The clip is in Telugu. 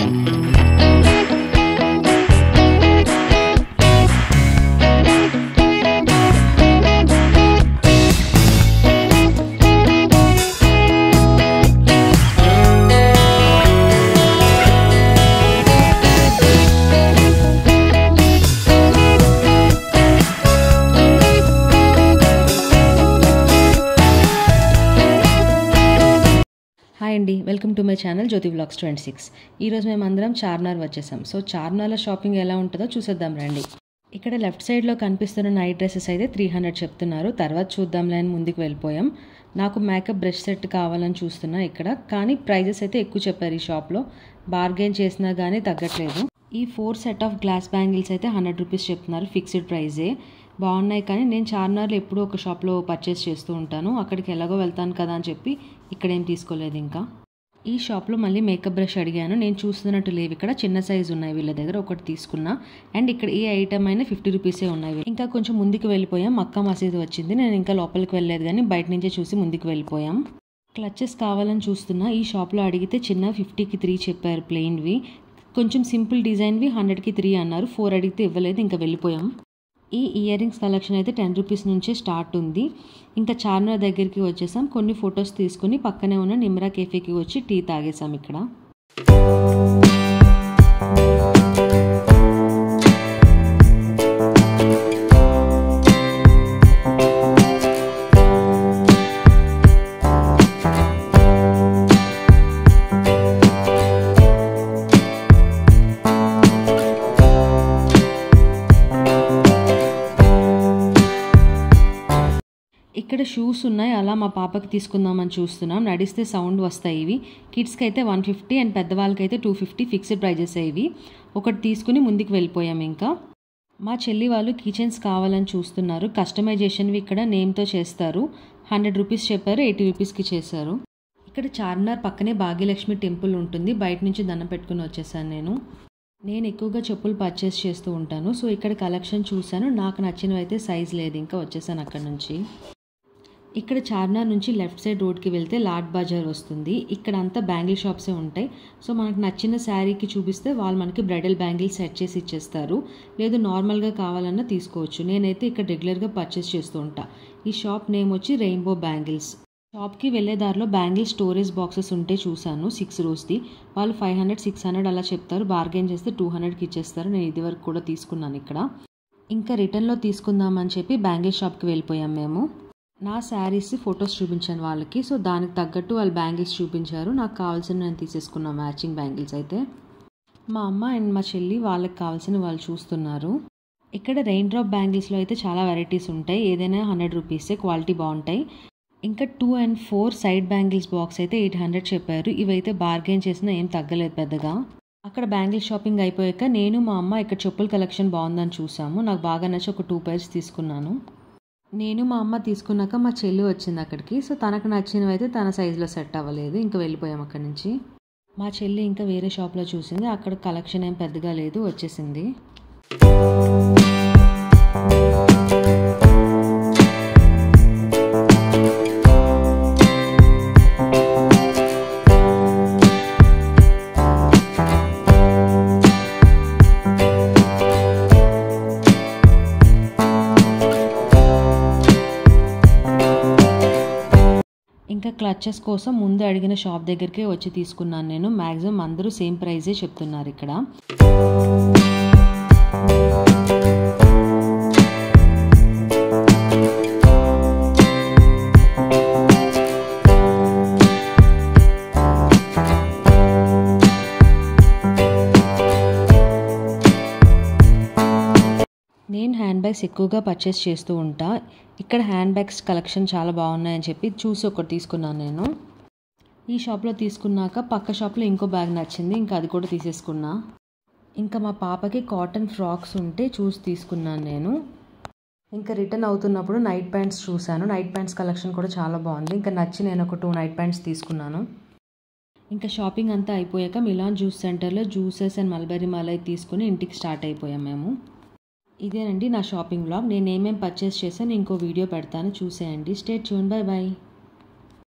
హాయ్ అండి, welcome to my channel Jyothi vlogs 26. ఈరోజు మేము అందరం చార్మినార్ వచ్చేసాం. సో చార్మినార్లో షాపింగ్ ఎలా ఉంటుందో చూసేద్దాం రండి. ఇక్కడ లెఫ్ట్ సైడ్లో కనిపిస్తున్న నైట్ డ్రెస్సెస్ అయితే 300 చెప్తున్నారు. తర్వాత చూద్దాంలే అని ముందుకు వెళ్ళిపోయాం. నాకు మేకప్ బ్రష్ సెట్ కావాలని చూస్తున్నా ఇక్కడ, కానీ ప్రైజెస్ అయితే ఎక్కువ చెప్పారు. ఈ షాప్లో బార్గెన్ చేసినా కానీ తగ్గట్లేదు. ఈ 4 సెట్ ఆఫ్ గ్లాస్ బ్యాంగిల్స్ అయితే 100 రూపీస్ చెప్తున్నారు, ఫిక్స్డ్ ప్రైజే. బాగున్నాయి, కానీ నేను చార్మినార్లో ఎప్పుడూ ఒక షాప్లో పర్చేస్ చేస్తూ ఉంటాను. అక్కడికి ఎలాగో వెళ్తాను కదా అని చెప్పి ఇక్కడేం తీసుకోలేదు. ఇంకా ఈ షాప్లో మళ్ళీ మేకప్ బ్రష్ అడిగాను. నేను చూస్తున్నట్టు లేవు, ఇక్కడ చిన్న సైజు ఉన్నాయి వీళ్ళ దగ్గర, ఒకటి తీసుకున్నా. అండ్ ఇక్కడ ఏ ఐటమ్ అయినా 50 రూపీసే ఉన్నాయి. ఇంకా కొంచెం ముందుకు వెళ్ళిపోయాం, మక్కా మసీదు వచ్చింది. నేను ఇంకా లోపలికి వెళ్ళలేదు, కానీ బయట నుంచే చూసి ముందుకు వెళ్ళిపోయాం. క్లచెస్ కావాలని చూస్తున్నా. ఈ షాప్లో అడిగితే చిన్న 50కి 3 చెప్పారు, ప్లెయిన్వి. కొంచెం సింపుల్ డిజైన్వి 100కి 3 అన్నారు. 4 అడిగితే ఇవ్వలేదు, ఇంకా వెళ్ళిపోయాం. ఈ ఇయర్ రింగ్స్ కలెక్షన్ అయితే 10 రూపీస్ నుంచే స్టార్ట్ ఉంది. ఇంకా చార్మినార్ దగ్గరికి వచ్చేసాం. కొన్ని ఫొటోస్ తీసుకుని పక్కనే ఉన్న నిమ్రా కేఫేకి వచ్చి టీ తాగేసాం ఇక్కడ. ఇక్కడ షూస్ ఉన్నాయి, అలా మా పాపకి తీసుకుందామని చూస్తున్నాం. నడిస్తే సౌండ్ వస్తాయి ఇవి. కిడ్స్కి అయితే 150 అండ్ పెద్దవాళ్ళకి అయితే 250 ఫిక్స్డ్ ప్రైజెస్ ఇవి. ఒకటి తీసుకుని ముందుకు వెళ్ళిపోయాం. ఇంకా మా చెల్లి వాళ్ళు కిచెన్స్ కావాలని చూస్తున్నారు. కస్టమైజేషన్వి ఇక్కడ నేమ్తో చేస్తారు. 100 రూపీస్ చెప్పారు, 80 రూపీస్కి చేశారు. ఇక్కడ చార్మినార్ పక్కనే భాగ్యలక్ష్మి టెంపుల్ ఉంటుంది. బయట నుంచి దండం పెట్టుకుని వచ్చేసాను నేను ఎక్కువగా చెప్పులు పర్చేస్ చేస్తూ ఉంటాను. సో ఇక్కడ కలెక్షన్ చూశాను, నాకు నచ్చినవి అయితే సైజ్ లేదు, ఇంకా వచ్చేసాను అక్కడ నుంచి. ఇక్కడ చార్మినార్ నుంచి లెఫ్ట్ సైడ్ రోడ్కి వెళ్తే లాట్ బజార్ వస్తుంది. ఇక్కడ అంతా బ్యాంగిల్ షాప్సే ఉంటాయి. సో మనకు నచ్చిన శారీకి చూపిస్తే వాళ్ళు మనకి బ్రైడల్ బ్యాంగిల్ సెట్ చేసి ఇచ్చేస్తారు. లేదు నార్మల్గా కావాలన్నా తీసుకోవచ్చు. నేనైతే ఇక్కడ రెగ్యులర్గా పర్చేస్ చేస్తూ ఉంటా. ఈ షాప్ నేమ్ వచ్చి రెయిన్బో బ్యాంగిల్స్. షాప్కి వెళ్ళే దారిలో బ్యాంగిల్ స్టోరేజ్ బాక్సెస్ ఉంటే చూశాను, 6 రోస్ది. వాళ్ళు 500, 600 అలా చెప్తారు. బార్గెన్ చేస్తే 200కి ఇచ్చేస్తారు. నేను ఇది వరకు కూడా తీసుకున్నాను ఇక్కడ. ఇంకా రిటర్న్లో తీసుకుందామని చెప్పి బ్యాంగిల్ షాప్కి వెళ్ళిపోయాం మేము. నా శారీస్ ఫొటోస్ చూపించాను వాళ్ళకి. సో దానికి తగ్గట్టు వాళ్ళు బ్యాంగిల్స్ చూపించారు. నాకు కావాల్సిన నేను తీసేసుకున్నా మ్యాచింగ్ బ్యాంగిల్స్ అయితే. మా అమ్మ అండ్ మా చెల్లి వాళ్ళకి కావాల్సిన వాళ్ళు చూస్తున్నారు. ఇక్కడ రెయిన్ డ్రాప్ బ్యాంగిల్స్లో అయితే చాలా వెరైటీస్ ఉంటాయి. ఏదైనా 100 రూపీసే, క్వాలిటీ బాగుంటాయి. ఇంకా 2 and 4 సైడ్ బ్యాంగిల్స్ బాక్స్ అయితే 800 చెప్పారు. ఇవైతే బార్గెన్ చేసినా ఏం తగ్గలేదు పెద్దగా. అక్కడ బ్యాంగిల్ షాపింగ్ అయిపోయాక నేను మా అమ్మ ఇక్కడ చెప్పుల కలెక్షన్ బాగుందని చూసాము. నాకు బాగా నచ్చి ఒక 2 pairs తీసుకున్నాను. నేను మా అమ్మ తీసుకున్నాక మా చెల్లి వచ్చింది అక్కడికి. సో తనకు నచ్చినవి అయితే తన సైజులో సెట్ అవ్వలేదు, ఇంకా వెళ్ళిపోయాం అక్కడి నుంచి. మా చెల్లి ఇంకా వేరే షాప్లో చూసింది, అక్కడ కలెక్షన్ ఏం పెద్దగా లేదు, వచ్చేసింది. ఇంకా క్లచెస్ కోసం ముందు అడిగిన షాప్ దగ్గరికే వచ్చి తీసుకున్నాను నేను. మ్యాక్సిమం అందరూ సేమ్ ప్రైజే చెప్తున్నారు ఇక్కడ. నేను హ్యాండ్ బ్యాగ్స్ ఎక్కువగా పర్చేస్ చేస్తూ ఉంటా. ఇక్కడ హ్యాండ్ బ్యాగ్స్ కలెక్షన్ చాలా బాగున్నాయని చెప్పి చూసి ఒకటి తీసుకున్నాను నేను. ఈ షాప్లో తీసుకున్నాక పక్క షాప్లో ఇంకో బ్యాగ్ నచ్చింది, ఇంకా అది కూడా తీసేసుకున్నా. ఇంకా మా పాపకి కాటన్ ఫ్రాక్స్ ఉంటే చూసి తీసుకున్నాను నేను. ఇంకా రిటర్న్ అవుతున్నప్పుడు నైట్ ప్యాంట్స్ చూశాను. నైట్ ప్యాంట్స్ కలెక్షన్ కూడా చాలా బాగుంది. ఇంకా నచ్చి నేను ఒక 2 నైట్ ప్యాంట్స్ తీసుకున్నాను. ఇంకా షాపింగ్ అంతా అయిపోయాక మిలాన్ జ్యూస్ సెంటర్లో జ్యూసెస్ అండ్ మల్బెర్రీ మలై తీసుకుని ఇంటికి స్టార్ట్ అయిపోయాం మేము. ఇదేనండి నా షాపింగ్ వ్లాగ్. నేను ఏమేమి పర్చేస్ చేశాను ఇంకో వీడియో పెడతాను, చూసేయండి. Stay tune, bye bye.